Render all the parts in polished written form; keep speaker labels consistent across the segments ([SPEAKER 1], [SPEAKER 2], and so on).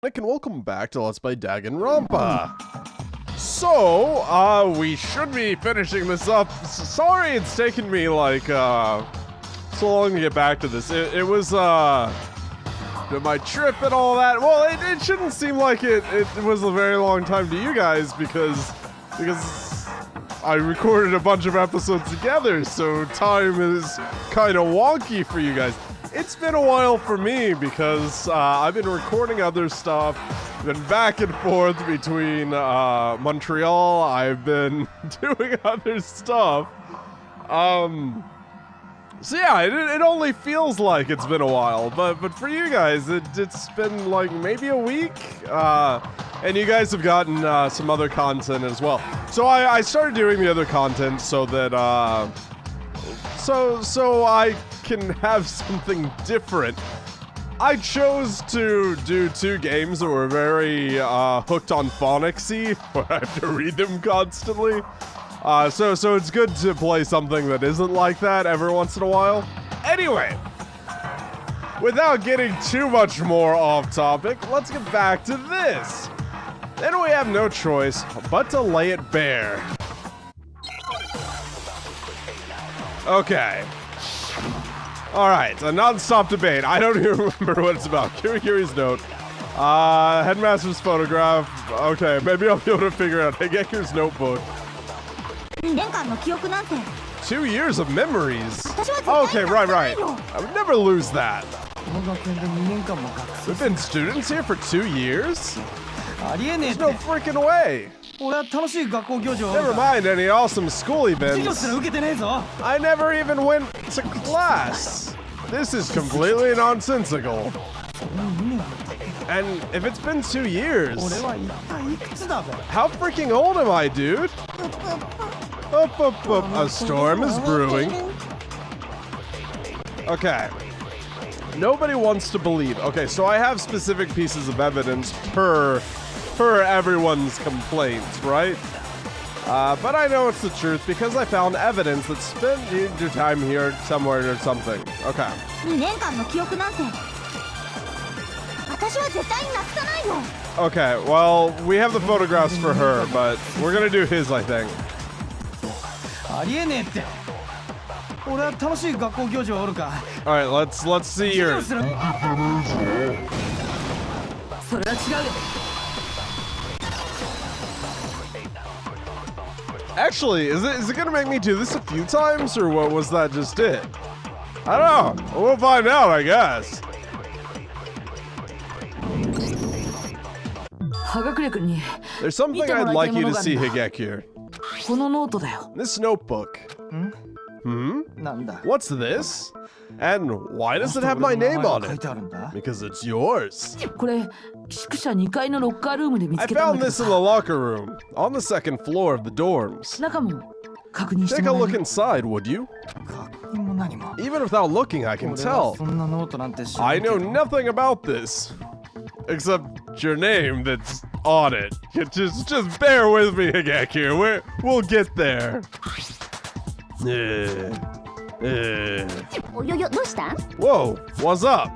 [SPEAKER 1] And welcome back to Let's Play Danganronpa. So, we should be finishing this up. Sorry it's taken me, like, so long to get back to this. It was, my trip and all that. Well, it shouldn't seem like it was a very long time to you guys because I recorded a bunch of episodes together, so time is kind of wonky for you guys. It's been a while for me because I've been recording other stuff, been back and forth between Montreal, I've been doing other stuff. So yeah, it only feels like it's been a while, but for you guys, it's been like maybe a week, and you guys have gotten some other content as well. So I started doing the other content so that, so I can have something different. I chose to do two games that were very hooked on phonicsy, where I have to read them constantly. So it's good to play something that isn't like that every once in a while. Anyway, without getting too much more off topic, let's get back to this. Then we have no choice but to lay it bare. Okay. Alright, a non-stop debate. I don't even remember what it's about. Kirikiri's note. Headmaster's photograph. Okay, maybe I'll be able to figure out Higeku's notebook. 2 years of memories. Okay, right. I would never lose that. We've been students here for 2 years? There's no freaking way. Never mind any awesome school events. I never even went to class. This is completely nonsensical. And if it's been 2 years, how freaking old am I, dude? A storm is brewing. Okay. Nobody wants to believe. Okay, so I have specific pieces of evidence per everyone's complaints, right? But I know it's the truth because I found evidence that spent your time here somewhere or something. Okay. Okay, well, we have the photographs for her, but we're gonna do his, I think. Alright, let's see yours. Actually, is it gonna make me do this a few times, or what was that just it? I don't know. We'll find out, I guess. There's something I'd like you to see, Higeki. This notebook. What's this? And why does it have my name on it? Because it's yours. I found this in the locker room, on the second floor of the dorms. Take a look inside, would you? Even without looking, I can tell. I know nothing about this, except your name that's on it. Just bear with me, Higeki. We'll get there. Whoa, what's up?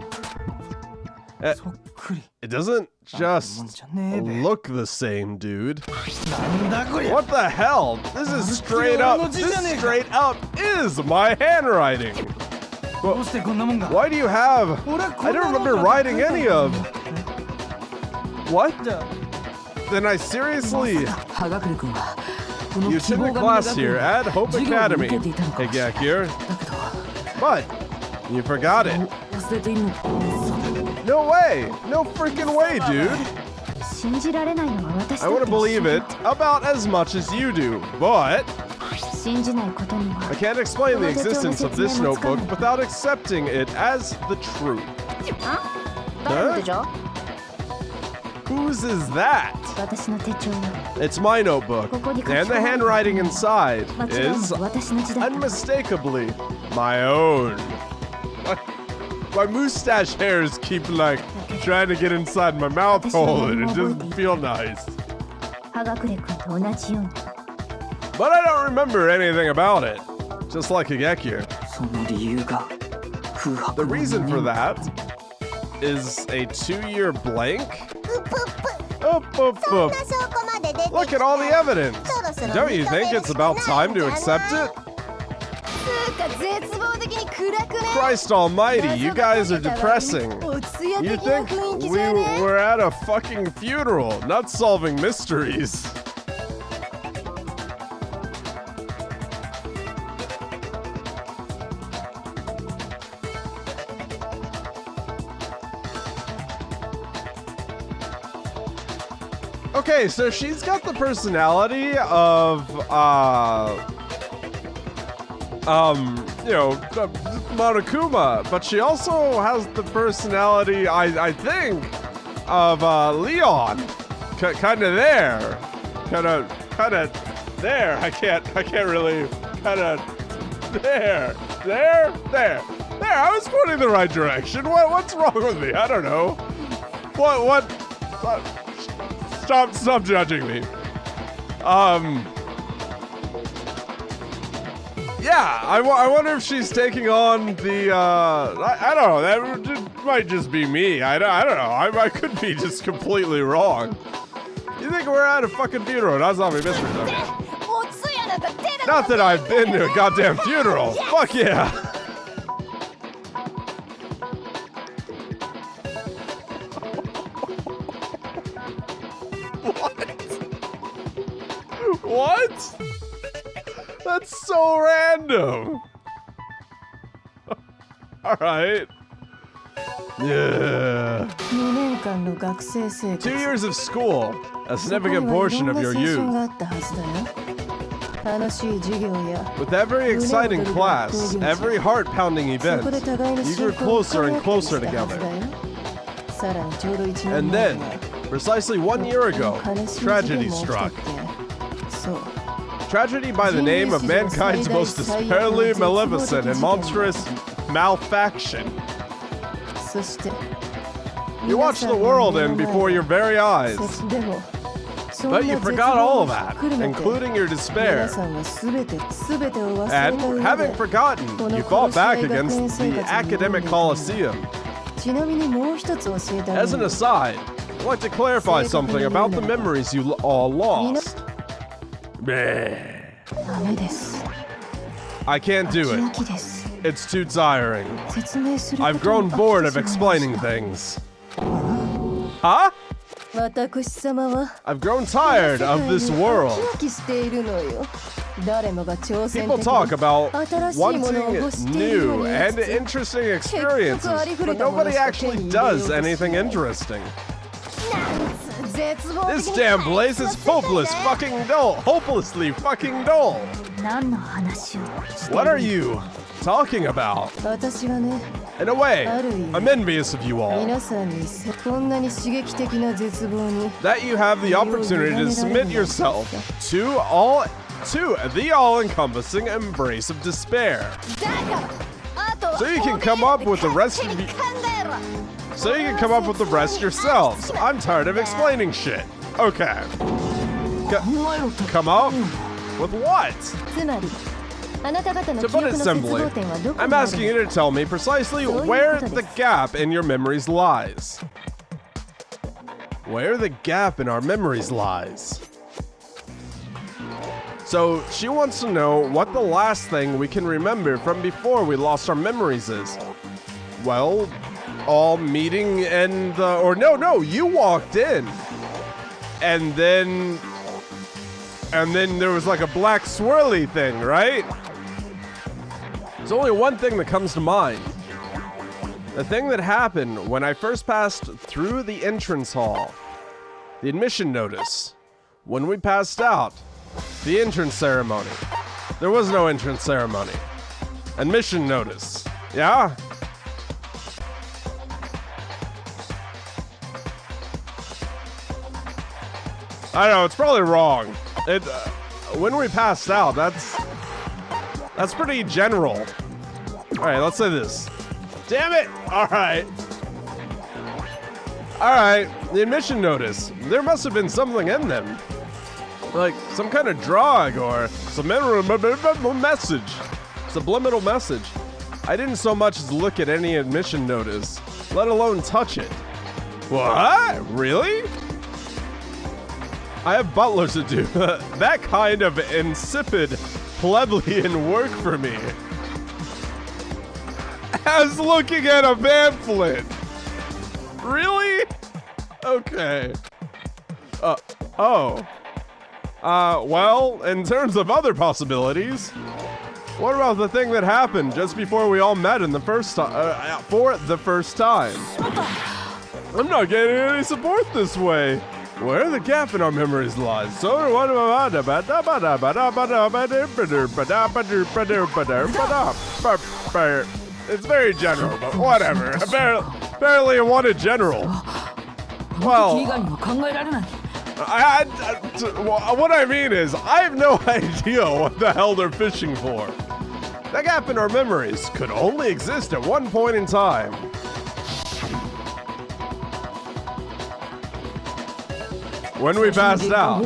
[SPEAKER 1] It doesn't just look the same, dude. What the hell? This is straight up. This straight up is my handwriting. Well, why do you have? I don't remember writing any of. What? Then I seriously. You attended class here at Hope Academy, Higeki. But you forgot it. No way! No freaking way, dude! I want to believe it about as much as you do, but I can't explain the existence of this notebook without accepting it as the truth. Huh? Whose is that? It's my notebook, and the handwriting inside is unmistakably my own. My mustache hairs keep, like, trying to get inside my mouth hole, and it doesn't feel nice. But I don't remember anything about it, just like Higeki. The reason for that is a 2-year blank Up, up, up. Look at all the evidence. Don't you think it's about time to accept it? Christ almighty, you guys are depressing. You think we're at a fucking funeral, not solving mysteries. Okay, so she's got the personality of, Monokuma, but she also has the personality, I think, of, Leon. Kind of there. Kind of there. I can't really, kind of there. There. I was pointing the right direction. What's wrong with me? I don't know. What? Stop judging me. Yeah, I wonder if she's taking on the, I don't know, that might just be me. I don't know, I could be just completely wrong. You think we're at a fucking funeral? That's not me, mystery. Not that I've been to a goddamn funeral. Fuck yeah. What? That's so random. All right. Yeah. 2 years of school, a significant portion of your youth. With every exciting class, every heart-pounding event, you grew closer and closer together. And then, precisely 1 year ago, tragedy struck. Tragedy by the name of mankind's most despairingly maleficent and monstrous malfaction. You watched the world end before your very eyes. But you forgot all of that, including your despair. And, having forgotten, you fought back against the academic coliseum. As an aside, I'd like to clarify something about the memories you all lost. I can't do it. It's too tiring. I've grown bored of explaining things. Huh? I've grown tired of this world. People talk about wanting new and interesting experiences, but nobody actually does anything interesting. This damn place is hopelessly fucking dull. What are you talking about? In a way, I'm envious of you all. That you have the opportunity to submit yourself to the all-encompassing embrace of despair. So you can come up with the rest yourselves. I'm tired of explaining shit. Okay. Come up? With what? To put it simply, I'm asking you to tell me precisely where the gap in your memories lies. Where the gap in our memories lies. So, she wants to know what the last thing we can remember from before we lost our memories is. Well, all meeting and no, you walked in. And then there was like a black swirly thing, right? There's only one thing that comes to mind. The thing that happened when I first passed through the entrance hall. The admission notice. When we passed out. The entrance ceremony. There was no entrance ceremony. Admission notice. Yeah? I know, it's probably wrong. When we passed out, that's pretty general. Alright, let's say this. Damn it! Alright, the admission notice. There must have been something in them. Like some kind of drug or subliminal message. Subliminal message. I didn't so much as look at any admission notice, let alone touch it. What? Really? I have butlers to do. That kind of insipid plebeian work for me. As looking at a pamphlet. Really? Okay. Well, in terms of other possibilities, what about the thing that happened just before we all met in the first time, for the first time? I'm not getting any support this way. Where the gap in our memories lies. So it's very general, but whatever. Apparently it wanted general. Well, what I mean is, I have no idea what the hell they're fishing for. That gap in our memories could only exist at one point in time. When we passed out.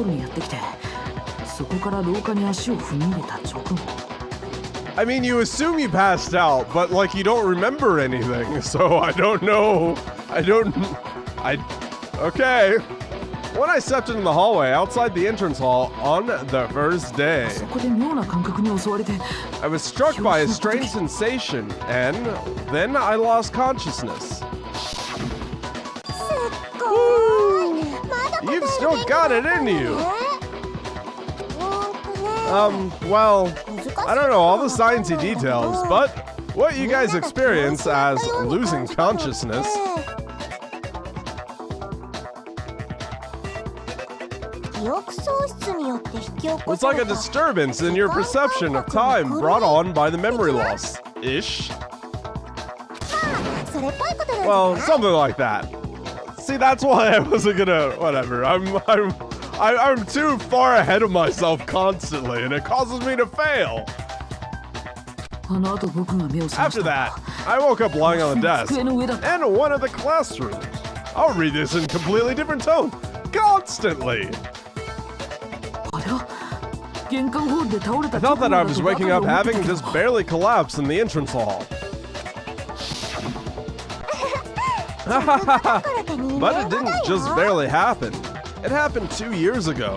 [SPEAKER 1] I mean, you assume you passed out, but like you don't remember anything, so I don't know. Okay. When I stepped into the hallway outside the entrance hall on the first day, I was struck by a strange sensation, and then I lost consciousness. You've still got it in you. Well, I don't know all the sciencey details, but what you guys experience as losing consciousness was like a disturbance in your perception of time brought on by the memory loss. Ish. Well, something like that. See, that's why I wasn't gonna, whatever. I'm too far ahead of myself constantly, and it causes me to fail. After that, I woke up lying on the desk in one of the classrooms. I'll read this in a completely different tone, constantly. I thought that I was waking up having just barely collapsed in the entrance hall. But it didn't just barely happen. It happened 2 years ago.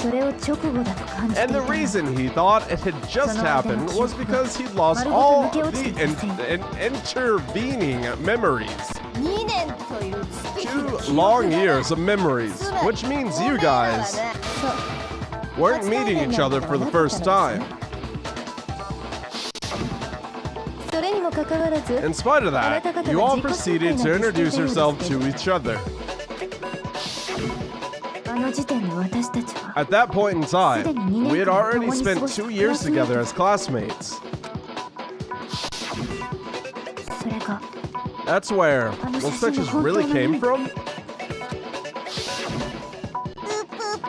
[SPEAKER 1] And the reason he thought it had just happened was because he'd lost all the intervening memories. 2 long years of memories, which means you guys weren't meeting each other for the first time. In spite of that, you all proceeded to introduce yourself to each other. At that point in time, we had already spent 2 years together as classmates. That's where those pictures really came from?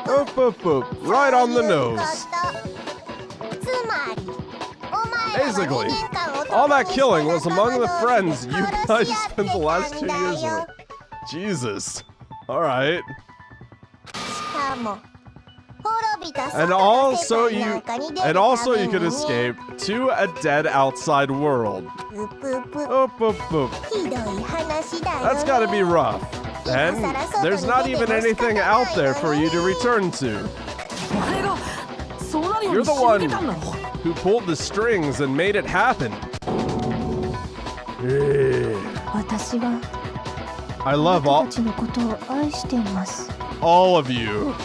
[SPEAKER 1] Boop, boop, boop. Right on the nose. Basically, all that killing was among the friends you guys spent the last 2 years with. Jesus. Alright. And also you could escape to a dead outside world. Boop, boop, boop. That's gotta be rough. And there's not even anything out there for you to return to. You're the one who pulled the strings and made it happen. I love all of you.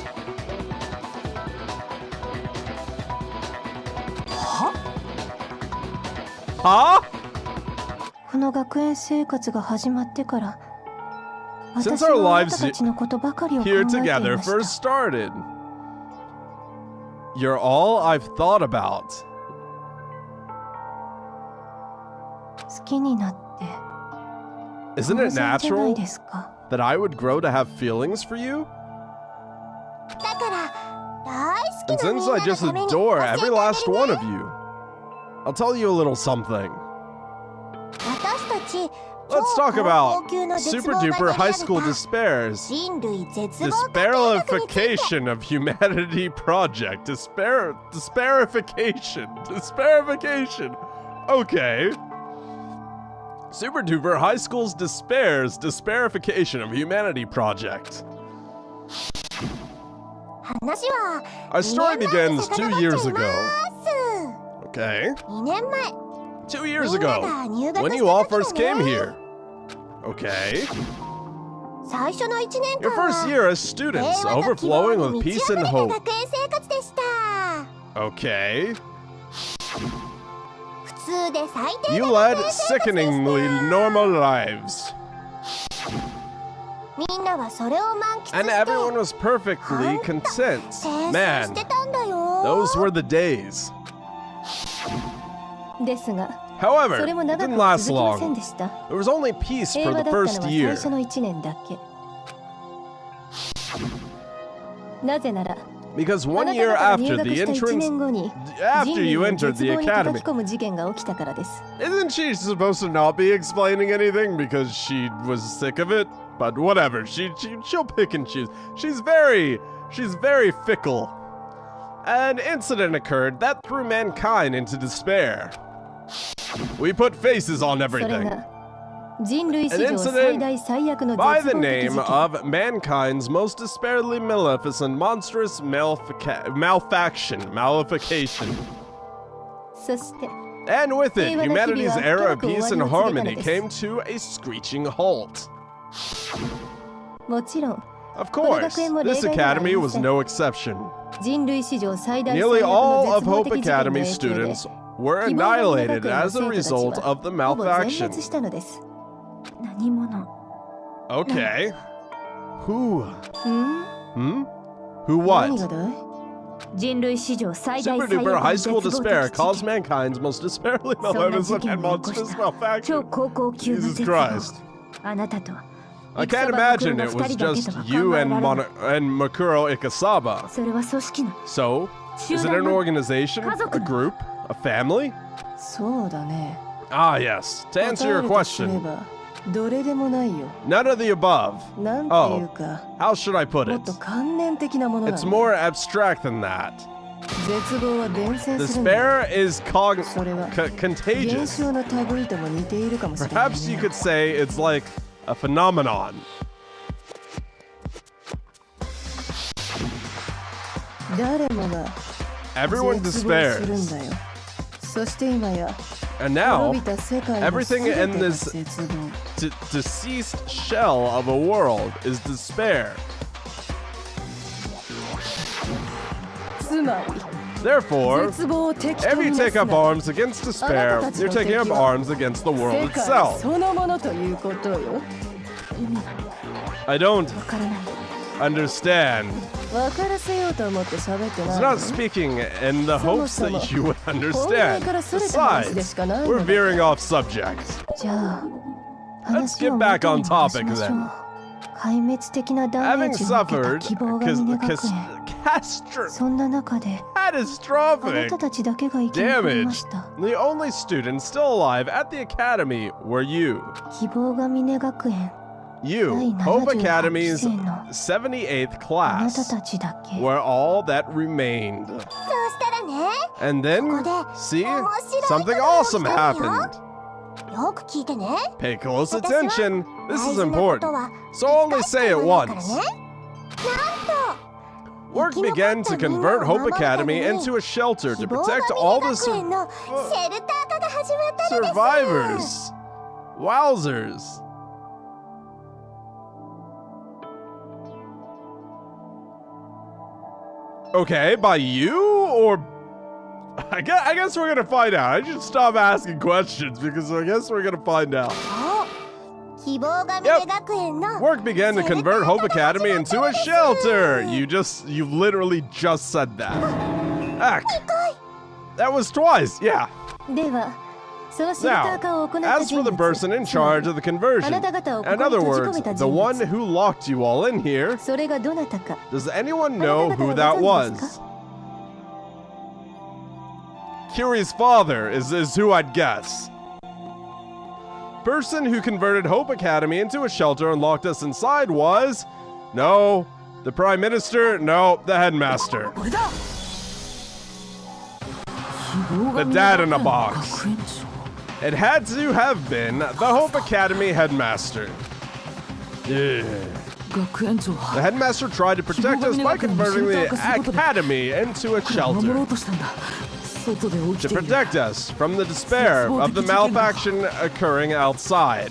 [SPEAKER 1] Huh? Since our lives here together first started, you're all I've thought about. Isn't it natural that I would grow to have feelings for you? And since I just adore every last one of you, I'll tell you a little something. Let's talk about super duper high school despairs. Desparification of humanity project. Desparification. Okay. Super Duper High School's Desperification of Humanity project. Our story begins 2 years ago. Okay. 2 years ago, when you all first came here. Okay. Your first year as students, overflowing with peace and hope. Okay. You led sickeningly normal lives. And everyone was perfectly content. Man, those were the days. However, it didn't last long. There was only peace for the first year. Because 1 year after you entered the academy, isn't she supposed to not be explaining anything because she was sick of it? But whatever, she'll pick and choose. She's very fickle. An incident occurred that threw mankind into despair. We put faces on everything. An incident by the name of mankind's most despairingly maleficent, monstrous malefaction. And with it, humanity's era of peace and harmony came to a screeching halt. Of course, this academy was no exception. Nearly all of Hope Academy students were annihilated as a result of the malfaction. Okay. Who? Who what? Super Duper High School Despair caused mankind's most despairingly maleficent and monstrous malfaction. Jesus Christ. I can't imagine it was just you and Makuro Ikasaba. So, is it an organization? A group? A family? Ah, yes. To answer your question, none of the above. Oh, how should I put it? It's more abstract than that. Despair is contagious. Perhaps you could say it's like a phenomenon. Everyone despairs. And now, everything in this deceased shell of a world is despair. Therefore, if you take up arms against despair, you're taking up arms against the world itself. I don't understand. It's not speaking in the hopes that you would understand. Besides, we're veering off subject. Let's get back on topic then. Having suffered catastrophic damage, the only student still alive at the academy were you. You, Hope Academy's 78th class, were all that remained. And then, see, something awesome happened. Pay close attention. This is important, so only say it once. Work began to convert Hope Academy into a shelter to protect all the survivors. Wowzers. Okay, by you, or... I guess we're gonna find out. I should stop asking questions because I guess we're gonna find out. Yep. Work began to convert Hope Academy into a shelter. You literally just said that. Act. That was twice, yeah. Now, as for the person in charge of the conversion, in other words, the one who locked you all in here, does anyone know who that was? Kiri's father is who I'd guess. Person who converted Hope Academy into a shelter and locked us inside was... No. The Prime Minister? No. The Headmaster. The dad in a box. It had to have been the Hope Academy headmaster. Yeah. The headmaster tried to protect us by converting the academy into a shelter. To protect us from the despair of the malfaction occurring outside.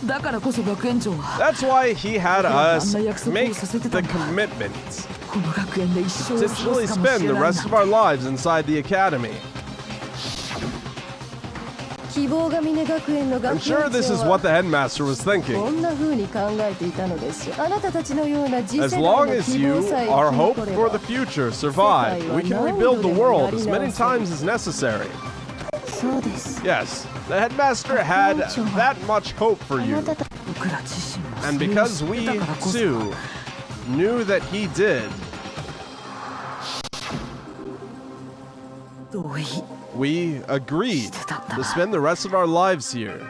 [SPEAKER 1] That's why he had us make the commitment to potentially spend the rest of our lives inside the academy. I'm sure this is what the headmaster was thinking. As long as you, our hope for the future, survive, we can rebuild the world as many times as necessary. Yes, the headmaster had that much hope for you. And because we, too, knew that he did, we agreed to spend the rest of our lives here.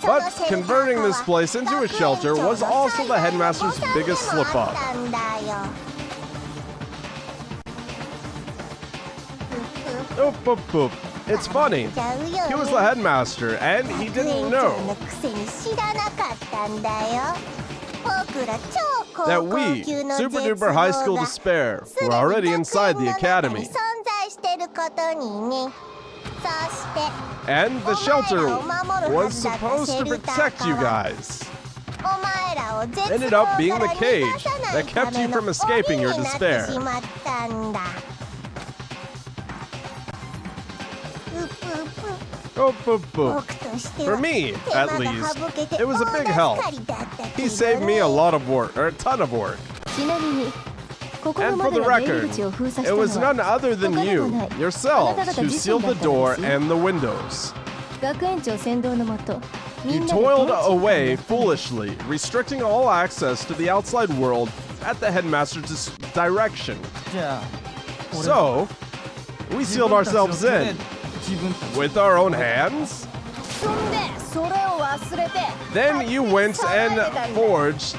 [SPEAKER 1] But converting this place into a shelter was also the headmaster's biggest slip-up. Oop, oop, oop. It's funny. He was the headmaster, and he didn't know that we, Super Duper High School Despair, were already inside the academy. And the shelter was supposed to protect you guys. Ended up being the cage that kept you from escaping your despair. Oh, boop, boop. For me, at least, it was a big help. He saved me a lot of work, or a ton of work. And for the record, it was none other than you, yourselves, who sealed the door and the windows. You toiled away foolishly, restricting all access to the outside world at the headmaster's direction. So, we sealed ourselves in. With our own hands? Then you went and forged...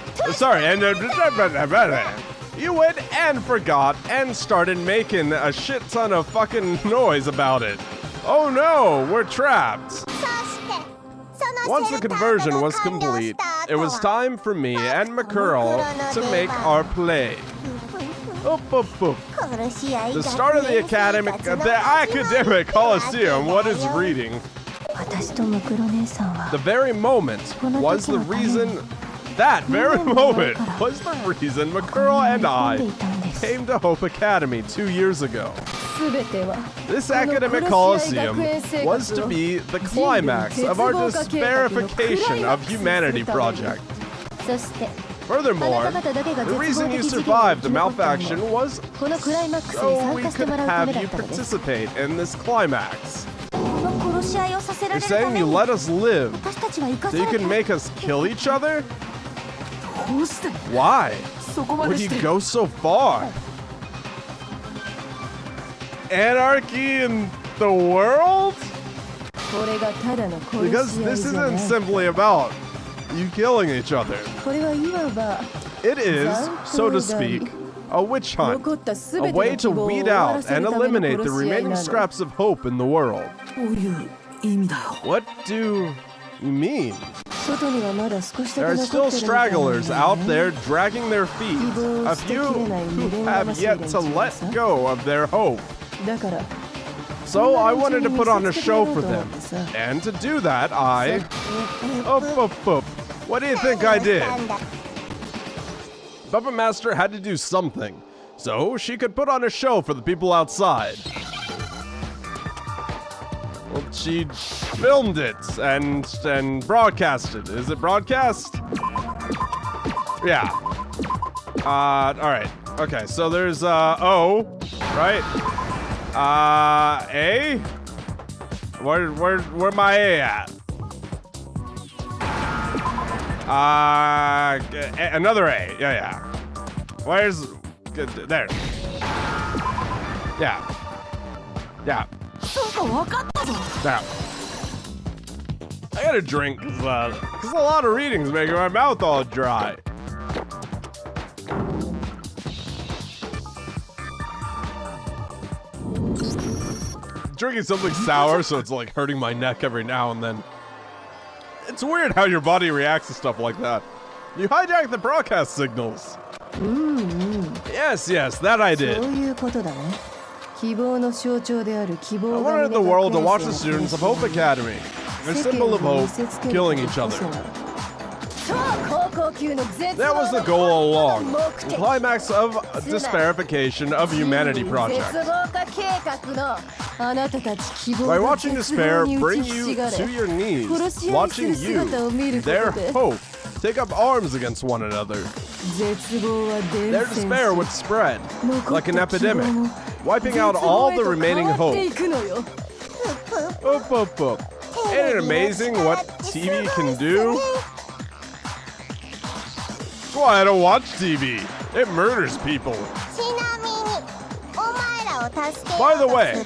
[SPEAKER 1] You went and forgot and started making a shit ton of fucking noise about it. Oh no, we're trapped. Once the conversion was complete, it was time for me and Makuro to make our play. Oop, oop, oop. The start of the academic Coliseum, what is reading? The very moment was the reason... That very moment was the reason Makuro and I came to Hope Academy 2 years ago. This academic Coliseum was to be the climax of our desparification of humanity project. Furthermore, the reason you survived the malfaction was so we could have you participate in this climax. You're saying you let us live so you can make us kill each other? Why would you go so far? Anarchy in the world? Because this isn't simply about you killing each other. It is, so to speak, a witch hunt, a way to weed out and eliminate the remaining scraps of hope in the world. What do you mean? There are still stragglers out there dragging their feet, a few who have yet to let go of their hope. So I wanted to put on a show for them, and to do that I... What do you think I did? Puppet Master had to do something, so she could put on a show for the people outside. Well, she filmed it and broadcasted. Is it broadcast? Yeah. Alright. Okay, so there's O, right? A? Where my A at? Another A. Yeah. Where's... There. Yeah. Now. I gotta drink, because a lot of readings making my mouth all dry. drinking something sour, so it's like hurting my neck every now and then. It's weird how your body reacts to stuff like that. You hijacked the broadcast signals. Yes, that I did. I wanted the world to watch the students of Hope Academy, a symbol of hope, killing each other. That was the goal all along, the climax of desparification of humanity project. By watching despair bring you to your knees, watching you, their hope, take up arms against one another. Their despair would spread, like an epidemic, wiping out all the remaining hope. Ain't it amazing what TV can do? Well, I don't watch TV. It murders people. By the way,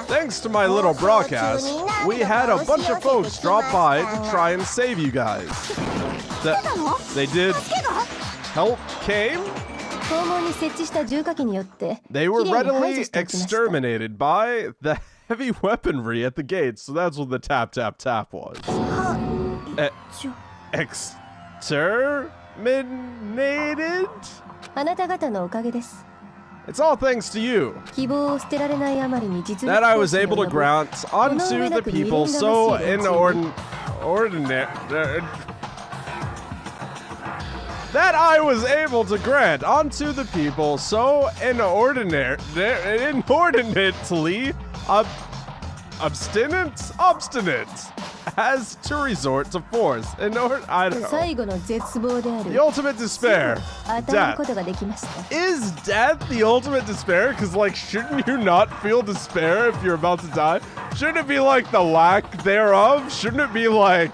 [SPEAKER 1] thanks to my little broadcast, we had a bunch of folks drop by to try and save you guys. They did. Help came? They were readily exterminated by the heavy weaponry at the gates, so that's what the tap tap tap was. Exterminated? It's all thanks to you that I was able to grant unto the people so inordinate. That I was able to grant unto the people so inordinately obstinate as to resort to force in order, I don't know. The ultimate despair. Death. Is death the ultimate despair? Because, like, shouldn't you not feel despair if you're about to die? Shouldn't it be like the lack thereof? Shouldn't it be like,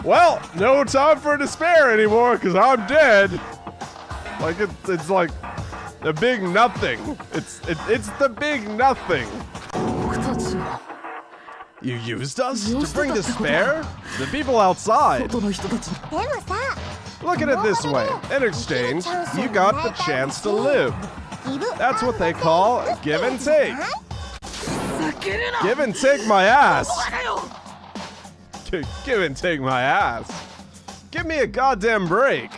[SPEAKER 1] well, no time for despair anymore because I'm dead? Like, it's like the big nothing. It's the big nothing. You used us to bring despair? The people outside. Look at it this way. In exchange, you got the chance to live. That's what they call give and take. Give and take my ass. Give and take my ass. Give me a goddamn break.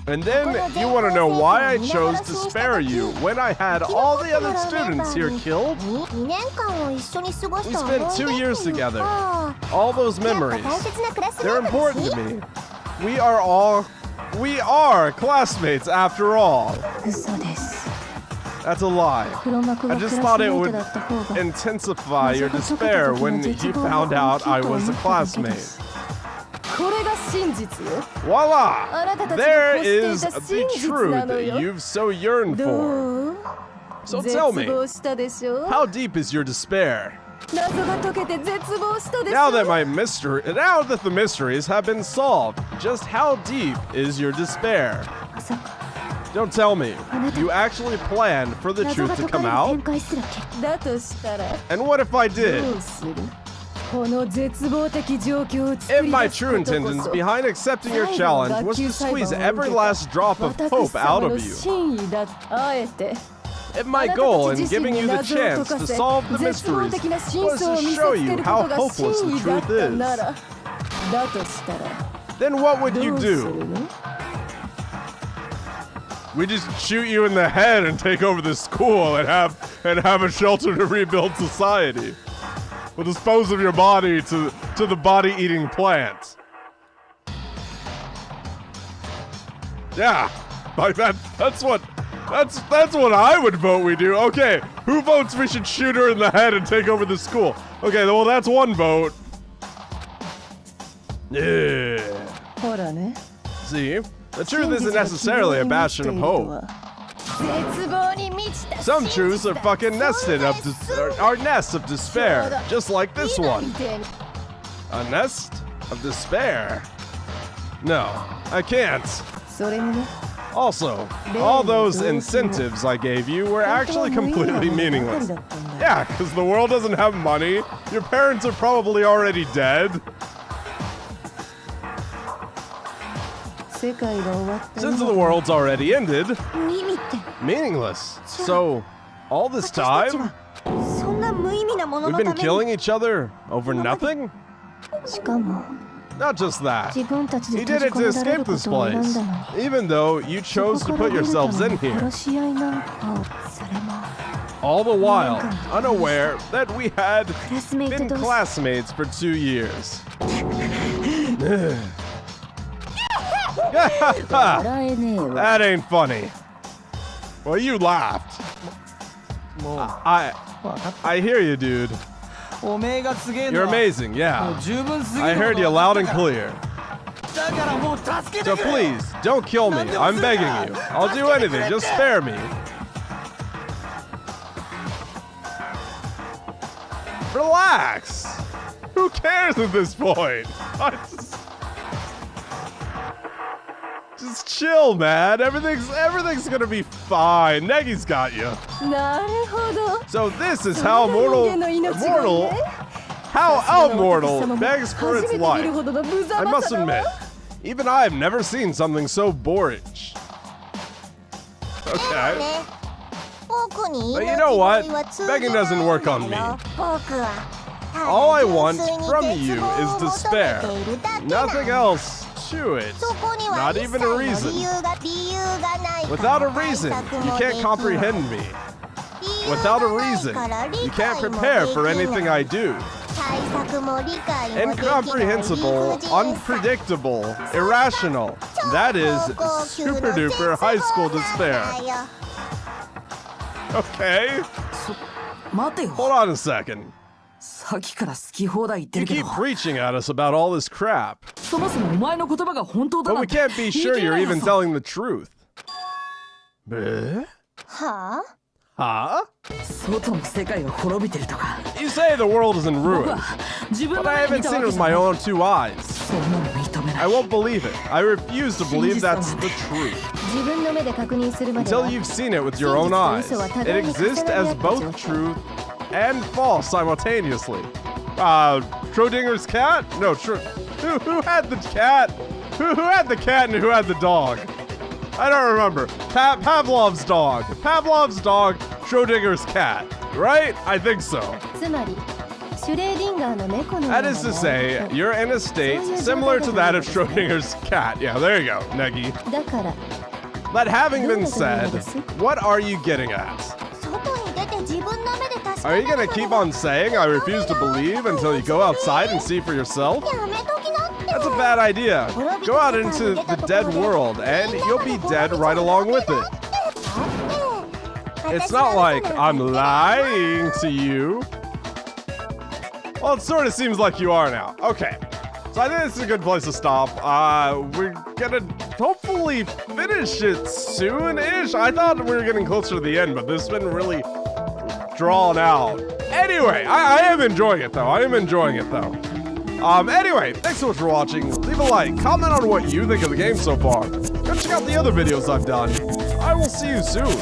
[SPEAKER 1] And then you want to know why I chose to spare you when I had all the other students here killed? We spent 2 years together. All those memories. They're important to me. We are classmates after all. That's a lie. I just thought it would intensify your despair when you found out I was a classmate. Voila! There is the truth that you've so yearned for. So tell me, how deep is your despair? Now that the mysteries have been solved, just how deep is your despair? Don't tell me. You actually planned for the truth to come out? And what if I did? If my true intentions behind accepting your challenge was to squeeze every last drop of hope out of you. If my goal in giving you the chance to solve the mysteries was to show you how hopeless the truth is, then what would you do? We just shoot you in the head and take over the school and have a shelter to rebuild society. We'll dispose of your body to the body-eating plant. Yeah, like that's what I would vote we do. Okay, who votes we should shoot her in the head and take over the school? Okay, well that's one vote. Yeah. See, the truth isn't necessarily a bastion of hope. Some truths are fucking nests of despair, just like this one. A nest of despair? No, I can't. Also, all those incentives I gave you were actually completely meaningless. Yeah, because the world doesn't have money. Your parents are probably already dead. Since the world's already ended, meaningless. So, all this time? We've been killing each other over nothing? Not just that. You did it to escape this place, even though you chose to put yourselves in here. All the while, unaware that we had been classmates for 2 years. That ain't funny. Well, you laughed. I hear you, dude. You're amazing, yeah. I heard you loud and clear. So please, don't kill me. I'm begging you. I'll do anything. Just spare me. Relax. Who cares at this point? Just chill, man. Everything's gonna be fine. Negi's got you. So this is how Mortal begs for its life. I must admit, even I've never seen something so boorish. Okay. But you know what? Begging doesn't work on me. All I want from you is despair. Nothing else to it. Not even a reason. Without a reason, you can't comprehend me. Without a reason, you can't prepare for anything I do. Incomprehensible, unpredictable, irrational. That is super duper high school despair. Okay. Hold on a second. You keep preaching at us about all this crap. But we can't be sure you're even telling the truth. Huh? You say the world is in ruin, but I haven't seen it with my own 2 eyes. I won't believe it. I refuse to believe that's the truth. Until you've seen it with your own eyes. It exists as both truth and false simultaneously. Schrodinger's cat? No, who had the cat? Who had the cat and who had the dog? I don't remember. Pavlov's dog. Pavlov's dog, Schrodinger's cat. Right? I think so. That is to say, you're in a state similar to that of Schrodinger's cat. Yeah, there you go, Negi. That having been said, what are you getting at? Are you gonna keep on saying I refuse to believe until you go outside and see for yourself? That's a bad idea. Go out into the dead world and you'll be dead right along with it. It's not like I'm lying to you. Well, it sort of seems like you are now. Okay. So I think this is a good place to stop. We're gonna hopefully finish it soon-ish. I thought we were getting closer to the end, but this has been really drawn out. Anyway, I am enjoying it though. Anyway, thanks so much for watching. Leave a like, comment on what you think of the game so far. Go check out the other videos I've done. I will see you soon.